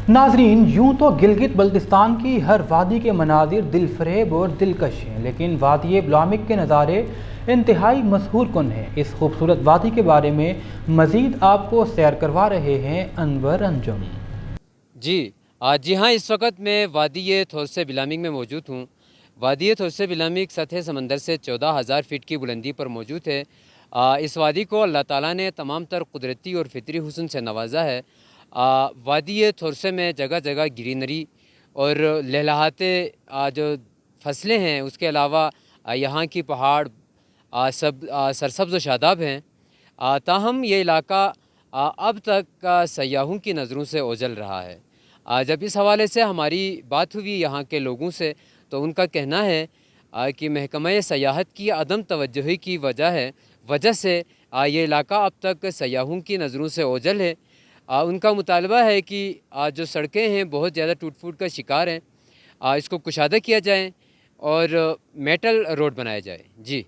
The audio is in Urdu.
ناظرین، یوں تو گلگت بلتستان کی ہر وادی کے مناظر دل فریب اور دلکش ہیں، لیکن وادی بلامک کے نظارے انتہائی مسحور کن ہیں۔ اس خوبصورت وادی کے بارے میں مزید آپ کو سیر کروا رہے ہیں انور انجم۔ جی ہاں، اس وقت میں وادی تھورس بلامک میں موجود ہوں۔ وادی تھورس بلامک سطح سمندر سے 14,000 فٹ کی بلندی پر موجود ہے۔ اس وادی کو اللہ تعالیٰ نے تمام تر قدرتی اور فطری حسن سے نوازا ہے۔ وادی تھورس میں جگہ جگہ گرینری اور لہلہاتے جو فصلیں ہیں، اس کے علاوہ یہاں کی پہاڑ سرسبز و شاداب ہیں۔ تاہم یہ علاقہ اب تک سیاحوں کی نظروں سے اوجھل رہا ہے۔ جب اس حوالے سے ہماری بات ہوئی یہاں کے لوگوں سے، تو ان کا کہنا ہے کہ محکمہ سیاحت کی عدم توجہی کی وجہ سے یہ علاقہ اب تک سیاحوں کی نظروں سے اوجھل ہے۔ ان کا مطالبہ ہے کہ جو سڑکیں ہیں بہت زیادہ ٹوٹ پھوٹ کا شکار ہیں، اس کو کشادہ کیا جائے اور میٹل روڈ بنایا جائے۔ جی